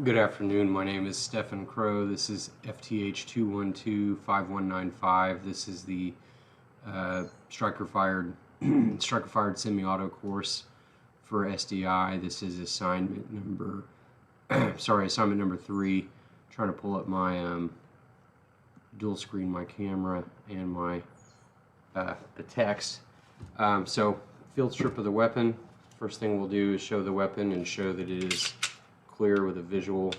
Good afternoon. My name is Stephen Crow. This is FTH2125195. This is the striker-fired semi-auto course for SDI. This is assignment number assignment number 3. Trying to pull up my dual screen my camera and my the text. So field strip of the weapon. First thing we'll do is show the weapon and show that it is clear with a visual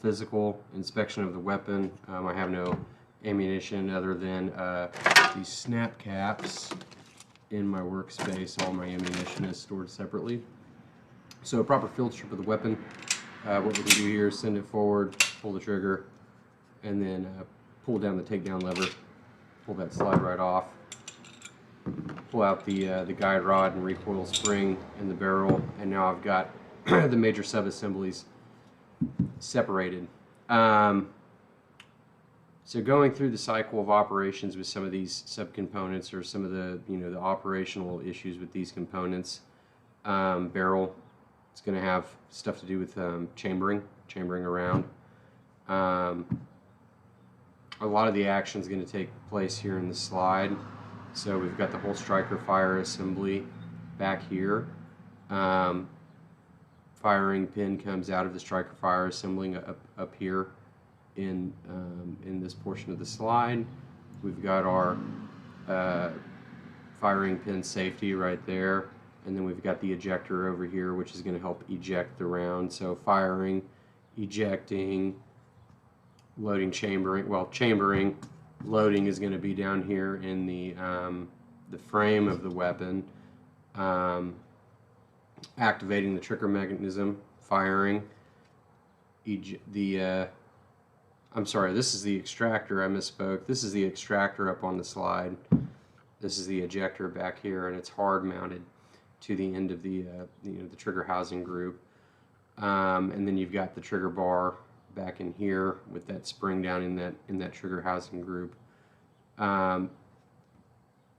physical inspection of the weapon. I have no ammunition other than these snap caps in my workspace. All my ammunition is stored separately. So a proper field strip of the weapon. What we can do here is send it forward, pull the trigger, and then pull down the takedown lever. Pull that slide right off. Pull out the guide rod and recoil spring in the barrel, and now I've got the major sub-assemblies separated. So going through the cycle of operations with some of these subcomponents, or some of the the operational issues with these components, barrel, it's going to have stuff to do with chambering around. A lot of the action is going to take place here in the slide. So we've got the whole striker fire assembly back here. Firing pin comes out of the striker fire assembling up here in this portion of the slide. We've got our firing pin safety right there, and then we've got the ejector over here, which is going to help eject the round. So firing, ejecting, loading, chambering. Well, chambering, loading is going to be down here in the frame of the weapon. Activating the trigger mechanism, firing. I'm sorry, this is the extractor. I misspoke. This is the extractor up on the slide. This is the ejector back here, and it's hard mounted to the end of the the trigger housing group. And then you've got the trigger bar back in here with that spring down in that trigger housing group. So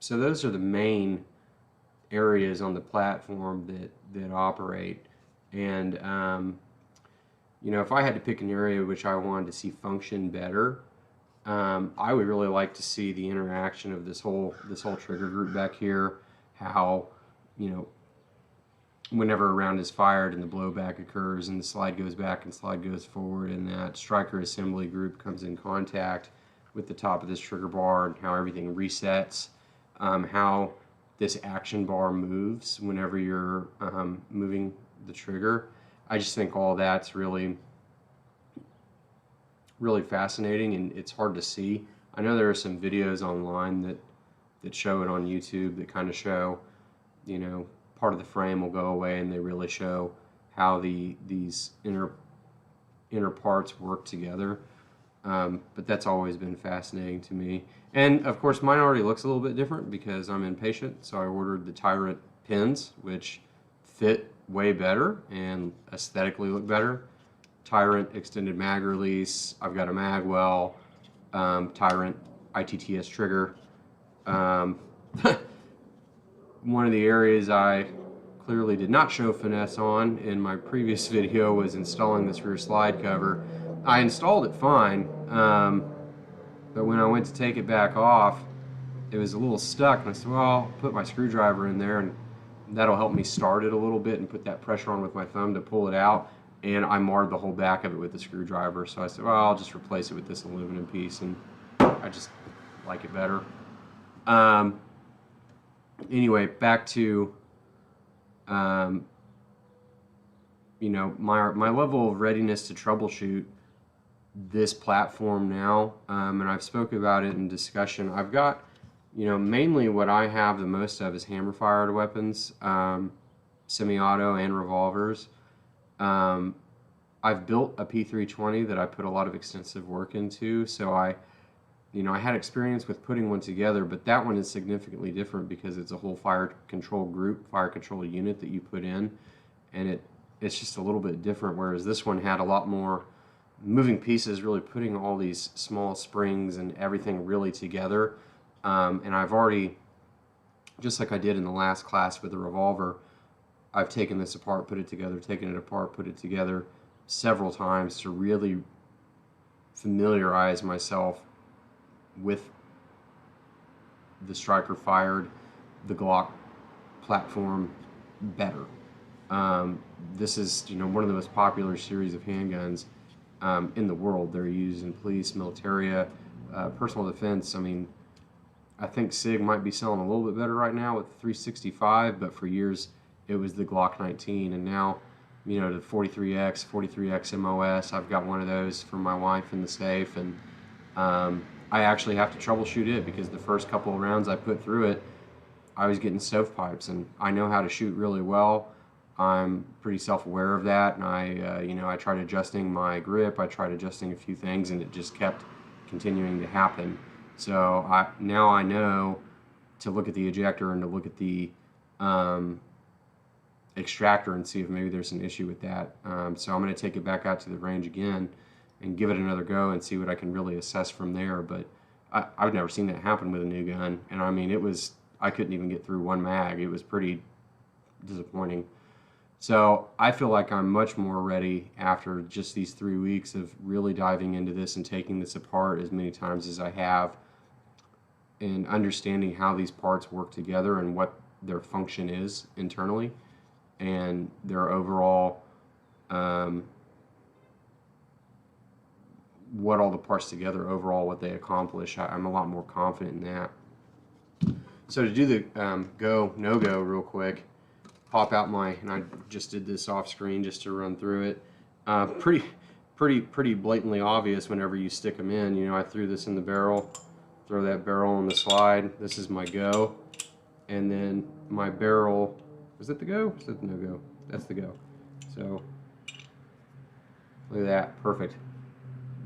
those are the main areas on the platform that operate. And if I had to pick an area which I wanted to see function better, I would really like to see the interaction of this whole trigger group back here. How whenever a round is fired and the blowback occurs and the slide goes back and slide goes forward, and that striker assembly group comes in contact with the top of this trigger bar, and how everything resets, how this action bar moves whenever you're moving the trigger. I just think all that's really fascinating, and it's hard to see. I know there are some videos online that show it on YouTube that kind of show, part of the frame will go away and they really show how these inner parts work together. But that's always been fascinating to me. And of course mine already looks a little bit different because I'm impatient, so I ordered the Tyrant pins, which fit way better and aesthetically look better. Tyrant extended mag release. I've got a mag well. Tyrant ITTS trigger. One of the areas I clearly did not show finesse on in my previous video was installing this rear slide cover. I installed it fine, but when I went to take it back off, it was a little stuck, and I said, well, I'll put my screwdriver in there and that'll help me start it a little bit and put that pressure on with my thumb to pull it out, and I marred the whole back of it with the screwdriver. So I said, well, I'll just replace it with this aluminum piece, and I just like it better. Anyway, back to my level of readiness to troubleshoot this platform now, and I've spoken about it in discussion. I've got, mainly what I have the most of is hammer-fired weapons, semi-auto and revolvers. I've built a P320 that I put a lot of extensive work into, so I had experience with putting one together, but that one is significantly different because it's a whole fire control group, fire control unit that you put in, and it's just a little bit different, whereas this one had a lot more moving pieces, really putting all these small springs and everything really together. And I've already, just like I did in the last class with the revolver, I've taken this apart, put it together, taken it apart, put it together several times to really familiarize myself with the striker fired, the Glock platform better. This is, one of the most popular series of handguns in the world. They're used in police, militaria, personal defense. I mean, I think SIG might be selling a little bit better right now with the 365, but for years it was the Glock 19, and now, the 43X, 43X MOS. I've got one of those for my wife in the safe, and I actually have to troubleshoot it because the first couple of rounds I put through it, I was getting stovepipes, and I know how to shoot really well. I'm pretty self-aware of that, and I tried adjusting my grip, I tried adjusting a few things, and it just kept continuing to happen. So now I know to look at the ejector and to look at the extractor and see if maybe there's an issue with that. So I'm going to take it back out to the range again and give it another go and see what I can really assess from there. But I've never seen that happen with a new gun, and I mean, I couldn't even get through one mag. It was pretty disappointing. So I feel like I'm much more ready after just these 3 weeks of really diving into this and taking this apart as many times as I have, and understanding how these parts work together and what their function is internally and their overall what all the parts together overall, what they accomplish. I'm a lot more confident in that. So to do the go, no-go real quick, pop out and I just did this off screen just to run through it. Pretty blatantly obvious whenever you stick them in. I threw this in the barrel, throw that barrel on the slide. This is my go, and then my barrel, is that the go? Is that the no-go? That's the go. So look at that, perfect.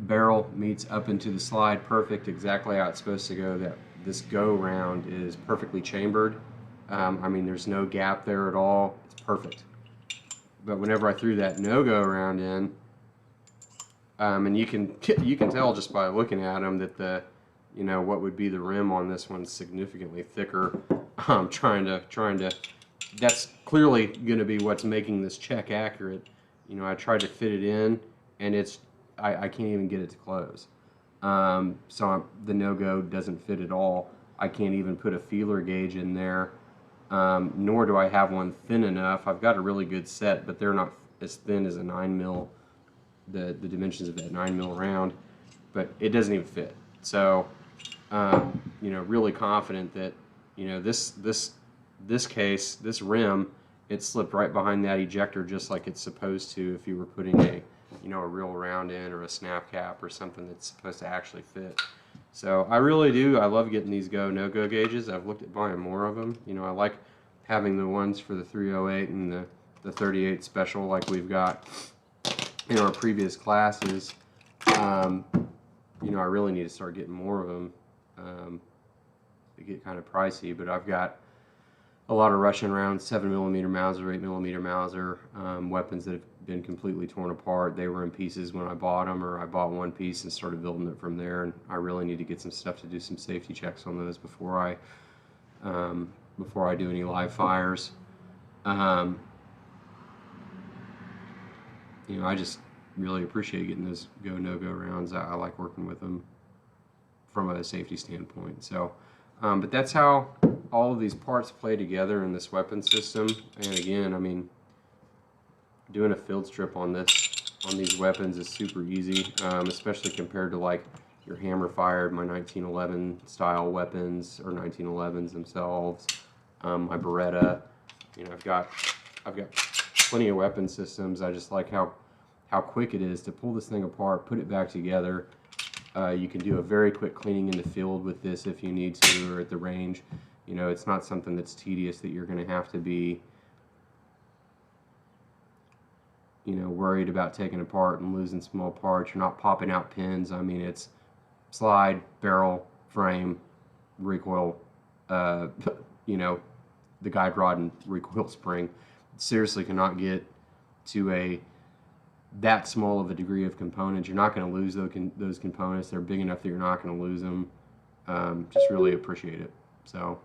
Barrel meets up into the slide, perfect, exactly how it's supposed to go. That this go round is perfectly chambered. I mean, there's no gap there at all. It's perfect. But whenever I threw that no-go round in, and you can tell just by looking at them that the, what would be the rim on this one's significantly thicker. Trying to. That's clearly going to be what's making this check accurate. I tried to fit it in, and I can't even get it to close. So the no-go doesn't fit at all. I can't even put a feeler gauge in there, nor do I have one thin enough. I've got a really good set, but they're not as thin as a 9mm, the dimensions of that 9mm round, but it doesn't even fit. So, really confident that, this case, this rim, it slipped right behind that ejector just like it's supposed to if you were putting a real round in or a snap cap or something that's supposed to actually fit. So I really do. I love getting these go, no-go gauges. I've looked at buying more of them. I like having the ones for the 308 and the 38 special like we've got in our previous classes. I really need to start getting more of them. They get kind of pricey, but I've got a lot of Russian rounds, 7mm Mauser, 8mm Mauser, weapons that have been completely torn apart. They were in pieces when I bought them, or I bought one piece and started building it from there. And I really need to get some stuff to do some safety checks on those before I do any live fires. I just really appreciate getting those go no-go rounds. I like working with them from a safety standpoint. So, but that's how all of these parts play together in this weapon system. And again, I mean, doing a field strip on these weapons is super easy, especially compared to like your hammer fired, my 1911 style weapons, or 1911s themselves, my Beretta. I've got plenty of weapon systems. I just like how quick it is to pull this thing apart, put it back together. You can do a very quick cleaning in the field with this if you need to, or at the range. It's not something that's tedious that you're going to have to be, worried about taking apart and losing small parts. You're not popping out pins. I mean, it's slide, barrel, frame, recoil, the guide rod and recoil spring. Seriously cannot get to that small of a degree of components. You're not going to lose those components. They're big enough that you're not going to lose them. Just really appreciate it. So,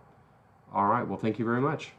all right. Well, thank you very much.